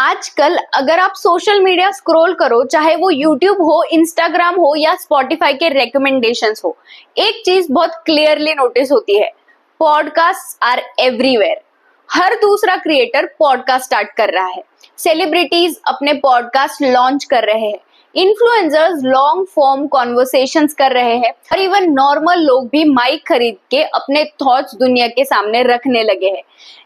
आजकल अगर आप सोशल मीडिया स्क्रॉल करो, चाहे वो यूट्यूब हो, इंस्टाग्राम हो या स्पॉटिफाई के रिकमेंडेशंस हो, एक चीज बहुत क्लियरली नोटिस होती है, पॉडकास्ट आर एवरीवेयर। हर दूसरा क्रिएटर पॉडकास्ट स्टार्ट कर रहा है, सेलिब्रिटीज अपने पॉडकास्ट लॉन्च कर रहे हैं, इन्फ्लुएंसर्स लॉन्ग फॉर्म कॉन्वर्सेशंस कर रहे हैं और इवन नॉर्मल लोग भी माइक खरीद के अपने थॉट्स दुनिया के सामने रखने लगे हैं।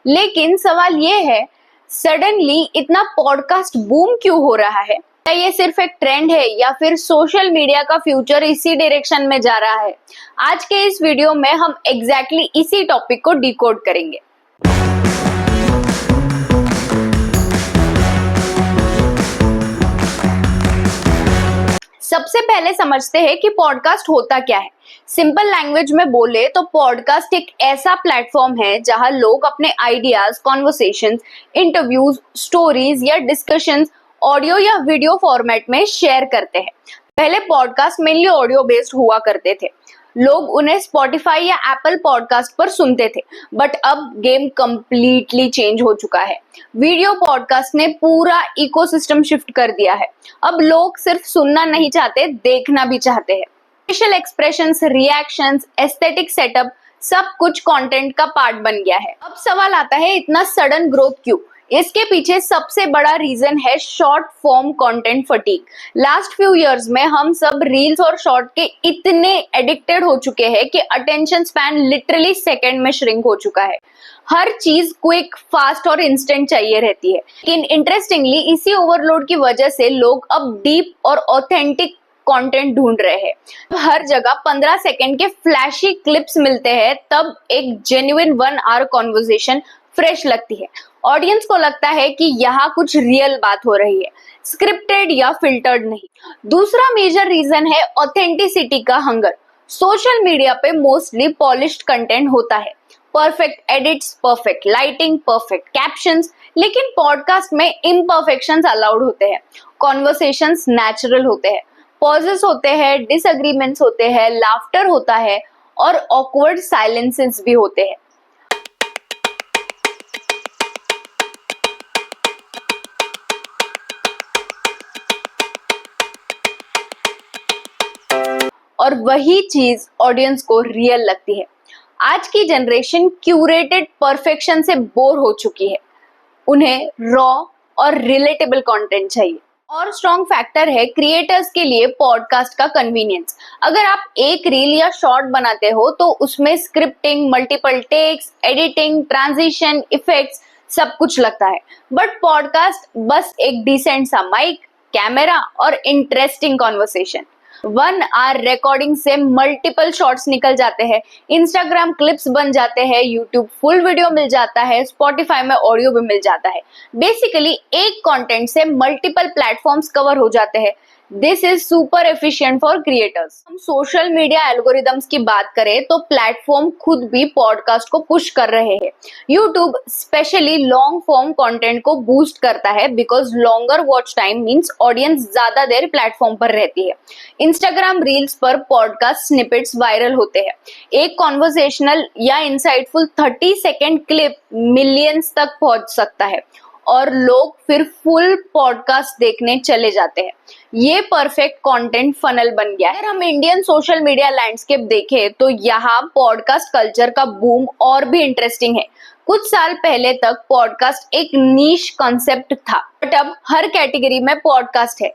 लेकिन सवाल ये है, सडनली इतना पॉडकास्ट बूम क्यों हो रहा है? क्या ये सिर्फ एक ट्रेंड है या फिर सोशल मीडिया का फ्यूचर इसी डायरेक्शन में जा रहा है? आज के इस वीडियो में हम एग्जैक्टली इसी टॉपिक को डिकोड करेंगे। सबसे पहले समझते हैं कि पॉडकास्ट होता क्या है। सिंपल लैंग्वेज में बोले तो पॉडकास्ट एक ऐसा प्लेटफॉर्म है जहां लोग अपने आइडियाज, कॉन्वर्सेशंस, इंटरव्यूज, स्टोरीज या डिस्कशंस ऑडियो या वीडियो फॉर्मेट में शेयर करते हैं। पहले पॉडकास्ट मेनली ऑडियो बेस्ड हुआ करते थे। लोग उन्हें स्पॉटिफाई या एप्पल पॉडकास्ट पर सुनते थे, बट अब गेम कंप्लीटली चेंज हो चुका है। वीडियो पॉडकास्ट ने पूरा इकोसिस्टम शिफ्ट कर दिया है। अब लोग सिर्फ सुनना नहीं चाहते, देखना भी चाहते हैं। Facial expressions, reactions, aesthetic setup, सब कुछ कंटेंट का पार्ट बन गया है। अब सवाल आता है, इतना सडन ग्रोथ क्यों? इसके पीछे सबसे बड़ा रीजन है short form content fatigue. Last few years में हम सब रील्स और शॉर्ट के इतने एडिक्टेड हो चुके हैं कि अटेंशन स्पैन लिटरली सेकंड में श्रिंक हो चुका है। हर चीज क्विक, फास्ट और इंस्टेंट चाहिए रहती है। लेकिन इंटरेस्टिंगली इसी ओवरलोड की वजह से लोग अब डीप और ऑथेंटिक कंटेंट ढूंढ रहे हैं। हर जगह 15 सेकंड के फ्लैशी क्लिप्स मिलते हैं, तब एक जेन्युइन 1 आवर कॉन्वर्सेशन फ्रेश लगती है। ऑडियंस को लगता है कि यहाँ कुछ रियल बात हो रही है, स्क्रिप्टेड या फिल्टर्ड नहीं। दूसरा मेजर रीजन है ऑथेंटिसिटी का हंगर। सोशल मीडिया पे मोस्टली पॉलिश्ड कंटेंट होता है, perfect edits, perfect lighting, perfect captions, लेकिन पॉडकास्ट में इम्परफेक्शंस अलाउड होते हैं। कॉन्वर्सेशंस नेचुरल होते हैं, पॉजेस होते हैं, डिसएग्रीमेंट्स होते हैं, लाफ्टर होता है और ऑकवर्ड साइलेंसेस भी होते हैं। और वही चीज ऑडियंस को रियल लगती है। आज की जनरेशन क्यूरेटेड परफेक्शन से बोर हो चुकी है। उन्हें रॉ और रिलेटेबल कंटेंट चाहिए। और स्ट्रॉन्ग फैक्टर है क्रिएटर्स के लिए पॉडकास्ट का कन्वीनियंस। अगर आप एक रील या शॉर्ट बनाते हो तो उसमें scripting, multiple takes, editing, transition, effects सब कुछ लगता है। बट पॉडकास्ट बस एक डिसेंट सा माइक, कैमरा और इंटरेस्टिंग कॉन्वर्सेशन। 1 आवर रिकॉर्डिंग से मल्टीपल शॉर्ट्स निकल जाते हैं, इंस्टाग्राम क्लिप्स बन जाते हैं, यूट्यूब फुल वीडियो मिल जाता है, स्पॉटिफाई में ऑडियो भी मिल जाता है। बेसिकली एक कंटेंट से मल्टीपल प्लेटफॉर्म्स कवर हो जाते हैं। This is super efficient for creators. हम सोशल मीडिया एल्गोरिदम्स की बात करें तो प्लेटफॉर्म खुद भी पॉडकास्ट को पुश कर रहे हैं। YouTube specially long form content को बूस्ट करता है because longer watch time means audience ज्यादा देर प्लेटफॉर्म पर रहती है। इंस्टाग्राम रील्स पर पॉडकास्ट स्निपेट्स वायरल होते हैं। एक कॉन्वर्सेशनल या इंसाइटफुल 30 सेकेंड क्लिप मिलियंस तक पहुंच सकता है और लोग फिर फुल पॉडकास्ट देखने चले जाते हैं। ये परफेक्ट कंटेंट फनल बन गया है। अगर हम इंडियन सोशल मीडिया लैंडस्केप देखें तो यहाँ पॉडकास्ट कल्चर का बूम और भी इंटरेस्टिंग है। कुछ साल पहले तक पॉडकास्ट एक नीश कॉन्सेप्ट था, बट अब हर कैटेगरी में पॉडकास्ट है।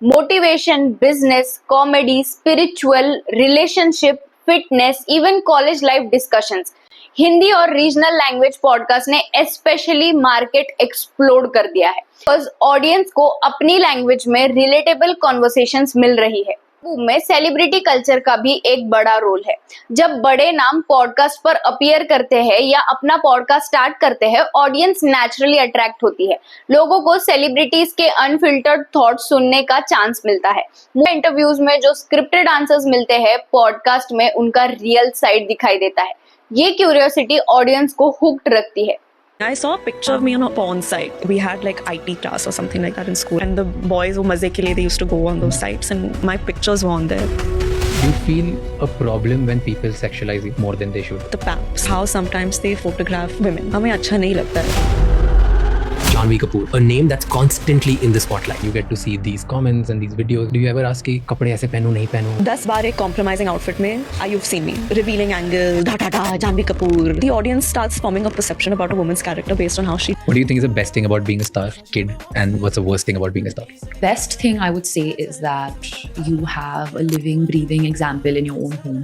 Motivation, business, comedy, spiritual, relationship, fitness, even college life discussions. Hindi और रीजनल लैंग्वेज पॉडकास्ट ने स्पेशली मार्केट एक्सप्लोड कर दिया है बिकॉज ऑडियंस को अपनी लैंग्वेज में रिलेटेबल कॉन्वर्सेशंस मिल रही है। में सेलिब्रिटी कल्चर का भी एक बड़ा रोल है। जब बड़े नाम पॉडकास्ट पर अपीयर करते हैं या अपना पॉडकास्ट स्टार्ट करते हैं, ऑडियंस नेचुरली अट्रैक्ट होती है। लोगों को सेलिब्रिटीज के अनफिल्टर्ड थॉट्स सुनने का चांस मिलता है। इंटरव्यूज में जो स्क्रिप्टेड आंसर्स मिलते हैं, पॉडकास्ट में उनका रियल साइड दिखाई देता है। ये क्यूरियोसिटी ऑडियंस को हुक्ड रखती है। I saw a picture of me on a porn site. We had like IT class or something like that in school, and the boys who mazze ke liye they used to go on those sites, and my pictures were on there. Do you feel a problem when people sexualize it more than they should? The paps, how sometimes they photograph women. हमें अच्छा नहीं लगता है। Janhvi Kapoor, a name that's constantly in the spotlight. You get to see these comments and these videos. Do you ever ask कि कपड़े ऐसे पहनूं नहीं पहनूं? 10 बार एक compromising outfit में, you've seen me revealing angle, Janhvi Kapoor. The audience starts forming a perception about a woman's character based on how she. What do you think is the best thing about being a star kid, and what's the worst thing about being a star? Best thing I would say is that you have a living, breathing example in your own home.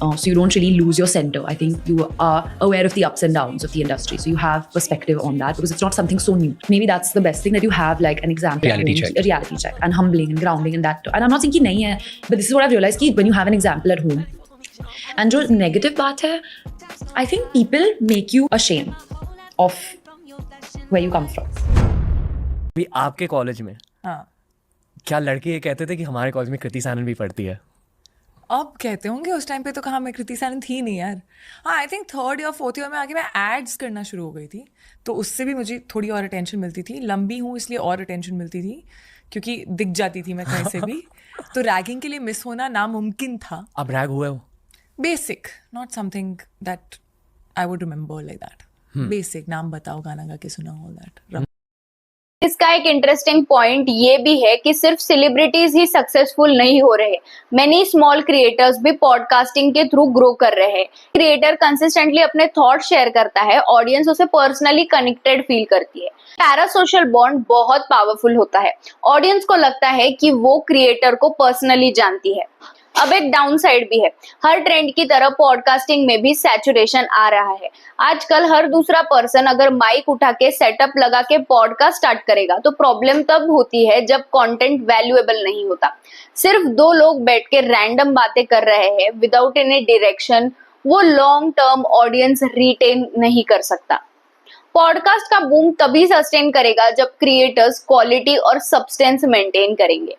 So you don't really lose your center. I think you are aware of the ups and downs of the industry. So you have perspective on that because it's not something so new. Maybe that's the best thing, that you have like an example. Reality check. A reality check. And humbling and grounding and that. And I'm not saying कि नहीं है, but this is what I've realized कि when you have an example at home. And जो negative बात है, I think people make you ashamed of where you come from. भी आपके college में क्या लड़के ये कहते थे कि हमारे कॉलेज में कृति सैनन भी पढ़ती है? अब कहते होंगे, उस टाइम पे तो कहाँ, मैं कृति सैनन थी नहीं यार। हाँ, आई थिंक 3rd या 4th ईयर में आके मैं एड्स करना शुरू हो गई थी, तो उससे भी मुझे थोड़ी और अटेंशन मिलती थी। लंबी हूँ इसलिए और अटेंशन मिलती थी, क्योंकि दिख जाती थी मैं कहीं से भी। तो रैगिंग के लिए मिस होना नामुमकिन था। अब रैग हुए हो? Basic, not something that I would remember like that. Basic, नाम बताओ, गाना गा के सुना, ऑल दैट। इसका एक इंटरेस्टिंग पॉइंट ये भी है कि सिर्फ सेलिब्रिटीज ही सक्सेसफुल नहीं हो रहे, मैनी स्मॉल क्रिएटर्स भी पॉडकास्टिंग के थ्रू ग्रो कर रहे हैं। क्रिएटर कंसिस्टेंटली अपने थॉट शेयर करता है, ऑडियंस उसे पर्सनली कनेक्टेड फील करती है। पैरासोशल बॉन्ड बहुत पावरफुल होता है, ऑडियंस को लगता है कि वो क्रिएटर को पर्सनली जानती है। अब एक डाउन साइड भी है, हर ट्रेंड की तरह पॉडकास्टिंग में भी सैचुरेशन आ रहा है। आजकल हर दूसरा पर्सन अगर माइक उठा के सेटअप लगा के पॉडकास्ट स्टार्ट करेगा तो प्रॉब्लम तब होती है जब कंटेंट वैल्यूएबल नहीं होता। सिर्फ 2 लोग बैठ के रैंडम बातें कर रहे हैं विदाउट एनी डायरेक्शन, वो लॉन्ग टर्म ऑडियंस रिटेन नहीं कर सकता। पॉडकास्ट का बूम तभी सस्टेन करेगा जब क्रिएटर्स क्वालिटी और सब्सटेंस मेंटेन करेंगे।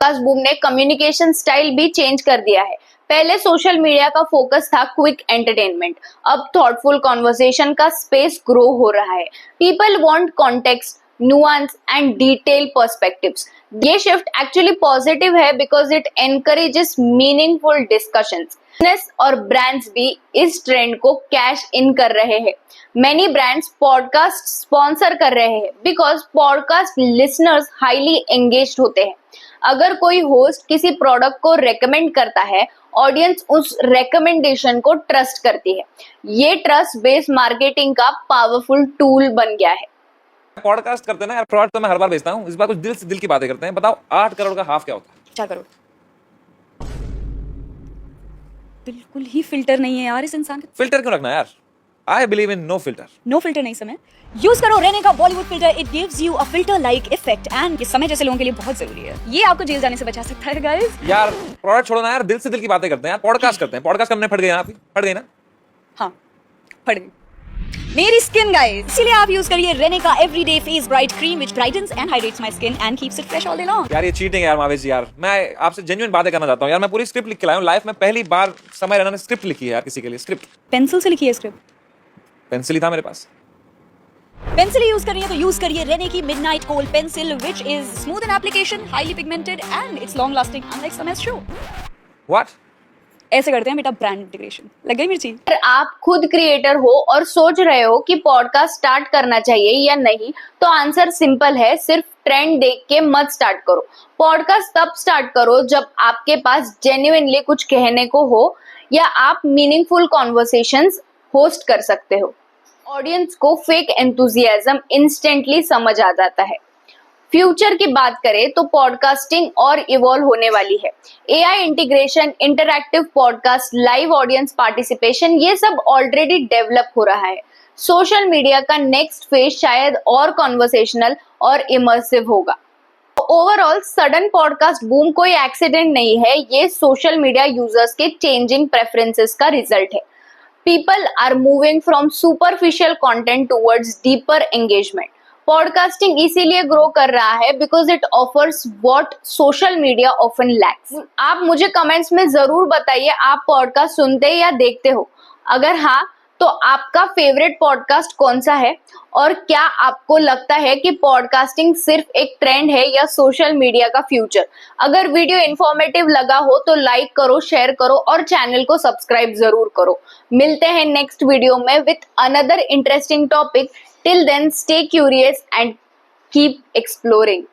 पॉडकास्ट बूम ने कम्युनिकेशन स्टाइल भी चेंज कर दिया है। पहले सोशल मीडिया का फोकस था क्विक एंटरटेनमेंट, अब थॉटफुल कॉन्वर्सेशन का स्पेस ग्रो हो रहा है। People want context, nuance and detail perspectives. ये शिफ्ट एक्चुअली पॉजिटिव है because it encourages meaningful discussions. Business और ब्रांड्स भी इस ट्रेंड को कैश इन कर रहे हैं। मेनी ब्रांड्स पॉडकास्ट स्पॉन्सर कर रहे हैं because podcast listeners highly engaged होते हैं। अगर कोई होस्ट किसी प्रोडक्ट को रेकमेंड करता है, ऑडियंस उस रेकमेंडेशन को ट्रस्ट करती है। ये ट्रस्ट बेस्ड मार्केटिंग का पावरफुल टूल बन गया है। पॉडकास्ट करते हैं ना यार, प्रोडक्ट तो मैं हर बार बेचता हूँ, इस बार कुछ दिल से दिल की बातें करते हैं। बताओ 8 करोड़ का हाफ क्या होता है? 4 करोड़। बिल्कुल ही फिल्टर नहीं है यार इस इंसान के। फिल्टर क्यों रखना यार? I believe in no filter. No filter नहीं समय। यूज करो रेने का Bollywood filter, it gives you a filter like effect and ये समय जैसे लोगों के लिए बहुत जरूरी है। ये आपको जेल जाने से बचा सकता है गाइस। यार प्रोडक्ट छोड़ो ना यार, दिल से दिल की बातें करते हैं यार। पॉडकास्ट करते हैं, पॉडकास्ट करने फट गए आप, फट गए ना? हाँ, फट गई मेरी स्किन गाइस, इसीलिए आप यूज करिए रेने का everyday face bright cream which brightens and hydrates my skin and keeps it fresh all day long. यार ये चीटिंग है यार मावेश जी यार, मैं आपसे जेन्युइन बातें करना चाहता हूँ यार। मैं पूरी स्क्रिप्ट लिख के लाया हूँ, लाइफ में पहली बार समय रैना ने स्क्रिप्ट लिखी है यार किसी के लिए। स्क्रिप्ट पेंसिल से लिखी है स्क्रिप्ट? पेंसिल ही था मेरे पास। पेंसिल यूज करिए तो यूज करिए रेने की midnight kohl pencil which is smooth in application, highly pigmented and it's long lasting unlike some edge show. What? ऐसे करते हैं बेटा ब्रांड इंटीग्रेशन। लग गई मिर्ची? अगर आप खुद क्रिएटर हो और सोच रहे हो कि पॉडकास्ट स्टार्ट करना चाहिए या नहीं, तो आंसर सिंपल है, सिर्फ ट्रेंड देख के मत स्टार्ट करो। पॉडकास्ट तब स्टार्ट करो जब आपके पास जेन्युइनली कुछ कहने को हो या आप मीनिंगफुल कॉन्वर्सेशंस होस्ट कर सकते हो। ऑडियंस को फेक एंथुजियाज्म इंस्टेंटली समझ आ जाता है। फ्यूचर की बात करें तो पॉडकास्टिंग और इवॉल्व होने वाली है। AI integration, interactive podcast, live audience participation, ये सब ऑलरेडी डेवलप हो रहा है। सोशल मीडिया का नेक्स्ट फेज शायद और कॉन्वर्सेशनल और इमर्सिव होगा। ओवरऑल सडन पॉडकास्ट बूम कोई एक्सीडेंट नहीं है, ये सोशल मीडिया यूजर्स के चेंजिंग प्रेफरेंसेस का रिजल्ट है। People are moving from superficial content towards deeper engagement. Podcasting इसीलिए ग्रो कर रहा है because it offers what social media often lacks. आप मुझे कमेंट्स में जरूर बताइए, आप पॉडकास्ट सुनते या देखते हो? अगर हाँ, तो आपका फेवरेट पॉडकास्ट कौन सा है? और क्या आपको लगता है कि पॉडकास्टिंग सिर्फ एक ट्रेंड है या सोशल मीडिया का फ्यूचर? अगर वीडियो इंफॉर्मेटिव लगा हो तो लाइक करो, शेयर करो और चैनल को सब्सक्राइब जरूर करो। मिलते हैं नेक्स्ट वीडियो में with another interesting topic. Till then stay curious and keep exploring.